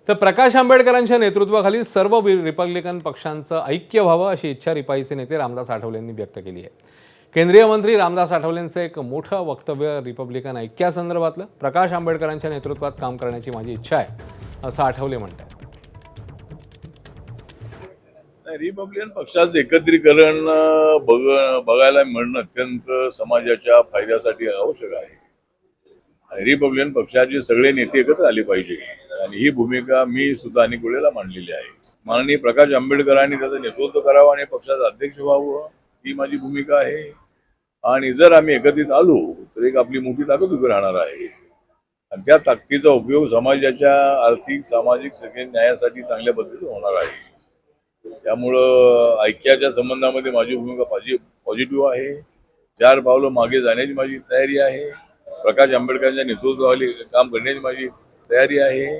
तर प्रकाश आंबेडकरांच्या नेतृत्वाखाली सर्व रिपब्लिकन पक्षांचं ऐक्य व्हावं अशी इच्छा रिपाईचे नेते रामदास आठवलेंनी व्यक्त केली आहे। केंद्रीय मंत्री रामदास आठवलेंचं एक मोठं वक्तव्य रिपब्लिकन ऐक्यासंदर्भातलं। प्रकाश आंबेडकरांच्या नेतृत्वात काम करण्याची माझी इच्छा आहे असं आठवले म्हणतात। रिपब्लिकन पक्षाचं एकत्रीकरण बघायला मिळणं अत्यंत समाजाच्या फायद्यासाठी आवश्यक आहे। रिपब्लिकन पक्षाचे सगळे नेते एकत्र आले पाहिजे आणि ही भूमिका मी सुद्धा अनेक वेळेला मांडलेली आहे। माननीय प्रकाश आंबेडकरांनी त्याचं नेतृत्व करावं आणि पक्षाचं अध्यक्ष व्हावं ही माझी भूमिका आहे। आणि जर आम्ही एकत्रित आलो तर एक आपली मोठी ताकद उभी राहणार आहे आणि त्या ताकदीचा उपयोग समाजाच्या आर्थिक सामाजिक सगळ्या न्यायासाठी चांगल्या पद्धतीने होणार आहे। त्यामुळं ऐक्याच्या संबंधामध्ये माझी भूमिका पॉझिटिव्ह आहे। 4 पावलं मागे जाण्याची माझी तयारी आहे। प्रकाश आंबेडकरांच्या नेतृत्वाखाली काम करण्याची माझी तयारी आहे।